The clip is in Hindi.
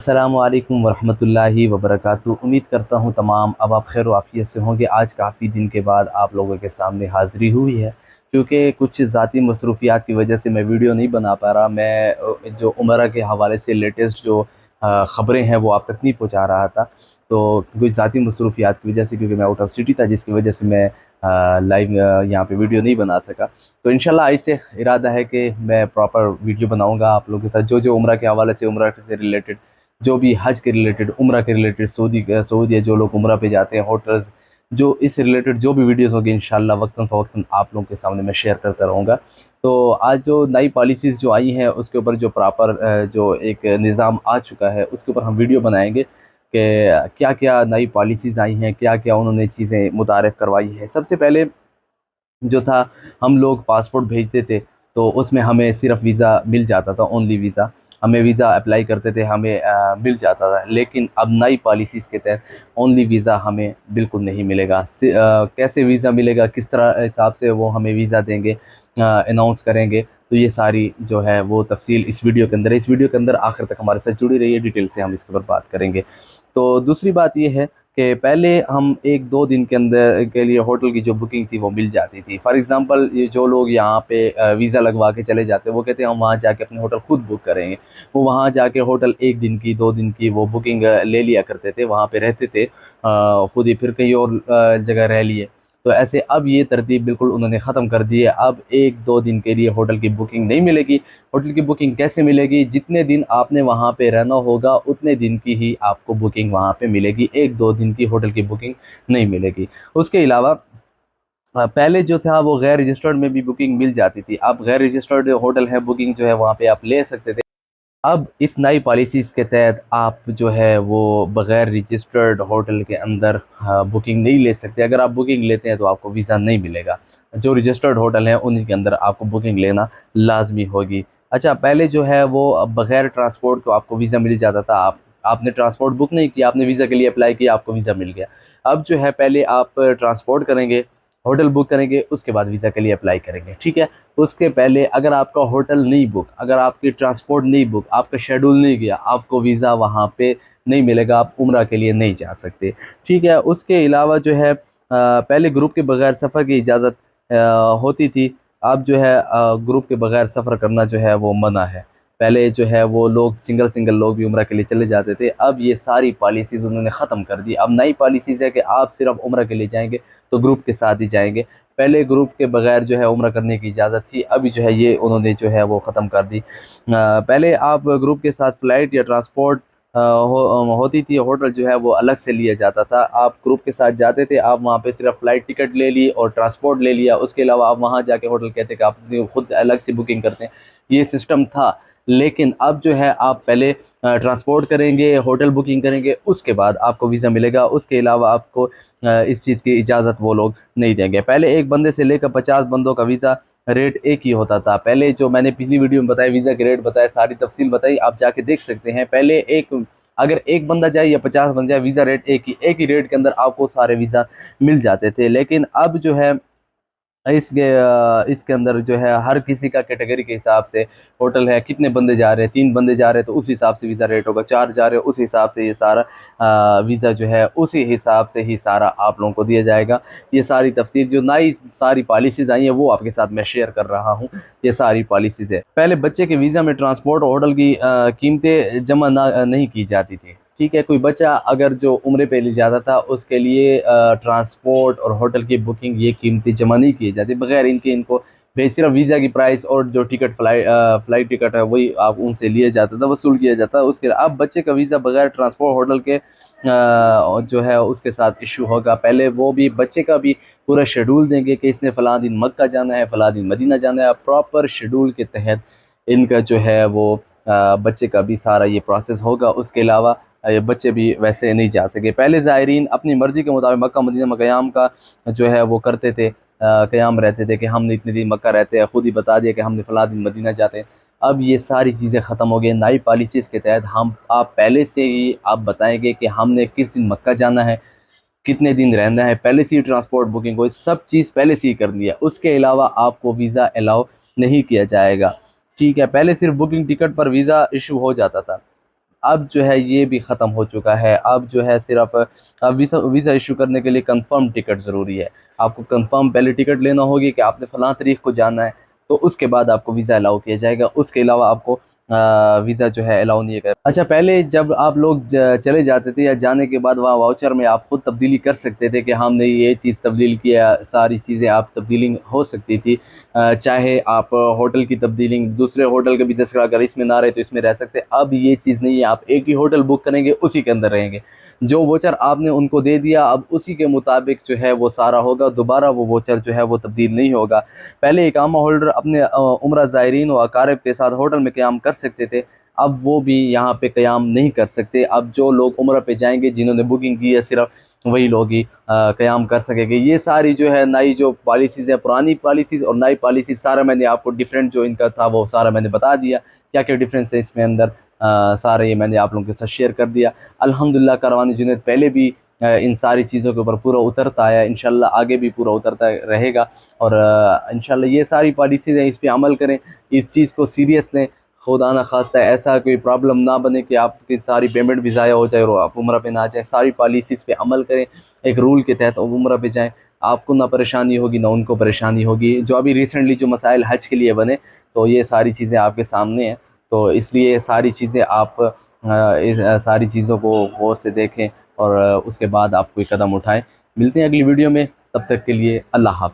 अस्सलामुअलैकुम वरहमतुल्लाहि वबरकातुहू। उम्मीद करता हूँ तमाम अब आप खैर आफ़ियत से होंगे। आज काफ़ी दिन के बाद आप लोगों के सामने हाज़िरी हुई है, क्योंकि कुछ ज़ाती मसरूफ़ियात की वजह से मैं वीडियो नहीं बना पा रहा। मैं जो उमरा के हवाले से लेटेस्ट जो ख़बरें हैं वो आप तक नहीं पहुँचा रहा था। तो कुछ ज़ाती मसरूफ़ियात की वजह से, क्योंकि मैं आउट ऑफ सिटी था, जिसकी वजह से मैं लाइव यहाँ पे वीडियो नहीं बना सका। तो इंशाल्लाह आज से इरादा है कि मैं प्रॉपर वीडियो बनाऊँगा आप लोगों के साथ, जो उमरा के हवाले से, उमरा से रिलेटेड, जो भी हज के रिलेटेड, उम्रा के रिलेटेड, सऊदी है, जो लोग उम्रा पे जाते हैं, होटल्स, जो इस रिलेटेड जो भी वीडियोस होगी इंशाल्लाह वक्तन फ़वक्तन आप लोगों के सामने मैं शेयर करता रहूँगा। तो आज जो नई पॉलिसीज़ जो आई हैं उसके ऊपर जो प्रॉपर जो एक निज़ाम आ चुका है उसके ऊपर हम वीडियो बनाएँगे कि क्या-क्या नई पॉलिसीज़ आई हैं, क्या-क्या उन्होंने चीज़ें मुतारिफ़ करवाई हैं। सबसे पहले जो था, हम लोग पासपोर्ट भेजते थे तो उसमें हमें सिर्फ़ वीज़ा मिल जाता था, ओनली वीज़ा। हमें वीज़ा अप्लाई करते थे, हमें मिल जाता था। लेकिन अब नई पॉलिसीज़ के तहत ओनली वीज़ा हमें बिल्कुल नहीं मिलेगा। कैसे वीज़ा मिलेगा, किस तरह हिसाब से वो हमें वीज़ा देंगे, अनाउंस करेंगे, तो ये सारी जो है वो तफ़सील इस वीडियो के अंदर है। इस वीडियो के अंदर आखिर तक हमारे साथ जुड़ी रहिए, डिटेल से हम इसके ऊपर बात करेंगे। तो दूसरी बात ये है कि पहले हम 1-2 दिन के अंदर के लिए होटल की जो बुकिंग थी वो मिल जाती थी। फ़ॉर एग्ज़ाम्पल, ये जो लोग यहाँ पे वीज़ा लगवा के चले जाते हैं, वो कहते हैं हम वहाँ जाके अपने होटल खुद बुक करेंगे। वो वहाँ जाके होटल 1 दिन की, 2 दिन की वो बुकिंग ले लिया करते थे, वहाँ पे रहते थे खुद ही, फिर कहीं और जगह रह लिए। तो ऐसे अब ये तरतीब बिल्कुल उन्होंने ख़त्म कर दी है। अब 1-2 दिन के लिए होटल की बुकिंग नहीं मिलेगी। होटल की बुकिंग कैसे मिलेगी? जितने दिन आपने वहाँ पे रहना होगा उतने दिन की ही आपको बुकिंग वहाँ पे मिलेगी। 1-2 दिन की होटल की बुकिंग नहीं मिलेगी। उसके अलावा पहले जो था वो गैर रजिस्टर्ड में भी बुकिंग मिल जाती थी। अब गैर रजिस्टर्ड होटल है, बुकिंग जो है वहाँ पे आप ले सकते थे। अब इस नई पॉलिसीज़ के तहत आप जो है वो बग़ैर रजिस्टर्ड होटल के अंदर बुकिंग नहीं ले सकते। अगर आप बुकिंग लेते हैं तो आपको वीज़ा नहीं मिलेगा। जो रजिस्टर्ड होटल हैं उन्हीं के अंदर आपको बुकिंग लेना लाज़मी होगी। अच्छा, पहले जो है वो बग़ैर ट्रांसपोर्ट को आपको वीज़ा मिल जाता था। आपने ट्रांसपोर्ट बुक नहीं किया, आपने वीज़ा के लिए अप्लाई किया, आपको वीज़ा मिल गया। अब जो है पहले आप ट्रांसपोर्ट करेंगे, होटल बुक करेंगे, उसके बाद वीज़ा के लिए अप्लाई करेंगे, ठीक है? उसके पहले अगर आपका होटल नहीं बुक, अगर आपकी ट्रांसपोर्ट नहीं बुक, आपका शेड्यूल नहीं गया, आपको वीज़ा वहाँ पे नहीं मिलेगा, आप उम्रा के लिए नहीं जा सकते, ठीक है? उसके अलावा जो है पहले ग्रुप के बगैर सफ़र की इजाज़त होती थी। अब जो है ग्रुप के बगैर सफ़र करना जो है वो मना है। पहले जो है वो लोग सिंगल लोग भी उम्रा के लिए चले जाते थे। अब ये सारी पॉलिसीज़ उन्होंने ख़त्म कर दी। अब नई पॉलिसीज़ है कि आप सिर्फ़ उम्रा के लिए जाएँगे तो ग्रुप के साथ ही जाएँगे। पहले ग्रुप के बगैर जो है उम्रा करने की इजाज़त थी, अभी जो है ये उन्होंने जो है वो ख़त्म कर दी। पहले आप ग्रुप के साथ फ़्लाइट या ट्रांसपोर्ट होती थी, होटल जो है वो अलग से लिया जाता था। आप ग्रुप के साथ जाते थे, आप वहाँ पे सिर्फ़ फ़्लाइट टिकट ले ली और ट्रांसपोर्ट ले लिया, उसके अलावा आप वहाँ जाके होटल कहते कि आप खुद अलग से बुकिंग करते हैं, ये सिस्टम था। लेकिन अब जो है आप पहले ट्रांसपोर्ट करेंगे, होटल बुकिंग करेंगे, उसके बाद आपको वीज़ा मिलेगा। उसके अलावा आपको इस चीज़ की इजाज़त वो लोग नहीं देंगे। पहले एक बंदे से लेकर 50 बंदों का वीज़ा रेट एक ही होता था। पहले जो मैंने पिछली वीडियो में बताया, वीज़ा के रेट बताए, सारी तफ़सील बताई, आप जाके देख सकते हैं। पहले अगर एक बंदा जाए या 50 बंदा जाए, वीज़ा रेट एक ही रेट के अंदर आपको सारे वीज़ा मिल जाते थे। लेकिन अब जो है इसके अंदर जो है हर किसी का कैटेगरी के हिसाब से होटल है, कितने बंदे जा रहे हैं, 3 बंदे जा रहे हैं तो उस हिसाब से वीज़ा रेट होगा, 4 जा रहे हैं उस हिसाब से ये सारा वीज़ा जो है उसी हिसाब से ही सारा आप लोगों को दिया जाएगा। ये सारी तफ़सील जो नई सारी पॉलिसीज़ आई हैं वो आपके साथ मैं शेयर कर रहा हूँ। ये सारी पॉलिसीज़ है। पहले बच्चे के वीज़ा में ट्रांसपोर्ट और होटल की कीमतें जमा नहीं की जाती थी, ठीक है? कोई बच्चा अगर जो उम्रे पे ले जाता था उसके लिए ट्रांसपोर्ट और होटल की बुकिंग ये कीमतें जमा नहीं की जाती, बगैर इनको सिर्फ वीज़ा की प्राइस और जो टिकट फ़्लाइट टिकट है वही आप उनसे लिया जाता था, वसूल किया जाता है। उसके अब बच्चे का वीज़ा बगैर ट्रांसपोर्ट होटल के जो है उसके साथ इशू होगा। पहले वो भी बच्चे का भी पूरा शेड्यूल देंगे कि इसने फ़लाँ दिन मक्का जाना है, फ़लाँ दिन मदीना जाना है। प्रॉपर शेड्यूल के तहत इनका जो है वो बच्चे का भी सारा ये प्रोसेस होगा। उसके अलावा बच्चे भी वैसे नहीं जा सके। पहले ज़ायरीन अपनी मर्ज़ी के मुताबिक मक्का मदीना में क़याम का जो है वो करते थे, क़याम रहते थे कि हमने इतने दिन मक्का रहते हैं, खुद ही बता दिया कि हमने फ़लाँ दिन मदीना जाते हैं। अब ये सारी चीज़ें ख़त्म हो गई। नई पॉलिसीज़ के तहत आप पहले से ही आप बताएँगे कि हमने किस दिन मक्का जाना है, कितने दिन रहना है, पहले से ही ट्रांसपोर्ट बुकिंग हो, सब चीज़ पहले से ही कर दिया। उसके अलावा आपको वीज़ा अलाउ नहीं किया जाएगा, ठीक है? पहले सिर्फ़ बुकिंग टिकट पर वीज़ा इशू हो जाता था। अब जो है ये भी ख़त्म हो चुका है। अब जो है सिर्फ अब वीज़ा इशू करने के लिए कंफर्म टिकट ज़रूरी है। आपको कंफर्म पहले टिकट लेना होगी कि आपने फ़लाँ तारीख को जाना है, तो उसके बाद आपको वीज़ा अलाउ किया जाएगा। उसके अलावा आपको वीज़ा जो है अलाउ नहीं है। अच्छा, पहले जब आप लोग चले जाते थे या जाने के बाद वहाँ वाउचर में आप खुद तब्दीली कर सकते थे कि हमने ये चीज़ तब्दील किया, सारी चीज़ें आप तब्दीलिंग हो सकती थी। चाहे आप होटल की तब्दीलिंग दूसरे होटल के भी, जैसे अगर इसमें ना रहे तो इसमें रह सकते। अब ये चीज़ नहीं है, आप एक ही होटल बुक करेंगे, उसी के अंदर रहेंगे। जो वोचर आपने उनको दे दिया, अब उसी के मुताबिक जो है वो सारा होगा, दोबारा वो वोचर जो है वो तब्दील नहीं होगा। पहले इकामा होल्डर अपने उम्रा ज़ायरीन व अकारिब के साथ होटल में क़याम कर सकते थे, अब वो भी यहाँ पे क़याम नहीं कर सकते। अब जो लोग उम्रा पे जाएंगे, जिन्होंने बुकिंग की है, सिर्फ वही लोग ही क़याम कर सकेंगे। ये सारी जो है नई जो पॉलिसीज़ हैं, पुरानी पॉलिसीज़ और नई पॉलिसीज़, सारा मैंने आपको डिफरेंट जो इनका था वो सारा मैंने बता दिया, क्या क्या डिफरेंस है इसमें अंदर। सारे ये मैंने आप लोगों के साथ शेयर कर दिया। अल्हम्दुलिल्लाह कारवान जुनैद पहले भी इन सारी चीज़ों के ऊपर पूरा उतरता आया, इंशाल्लाह आगे भी पूरा उतरता रहेगा। और इंशाल्लाह ये सारी पॉलिसीज़ हैं, इस पे अमल करें, इस चीज़ को सीरियस लें। खुदा ना खास्ता ऐसा कोई प्रॉब्लम ना बने कि आपकी सारी पेमेंट भी ज़ाया हो जाए और आप उम्रा पे ना जाएँ। सारी पॉलिसीज़ पे अमल करें, एक रूल के तहत उम्रा पे जाएँ। आपको ना परेशानी होगी, ना उनको परेशानी होगी। जो अभी रिसेंटली जो मसाइल हज के लिए बने, तो ये सारी चीज़ें आपके सामने हैं। तो इसलिए सारी चीज़ें आप इस सारी चीज़ों को गौर से देखें और उसके बाद आप कोई कदम उठाएँ। मिलते हैं अगली वीडियो में, तब तक के लिए अल्लाह हाफ़िज़।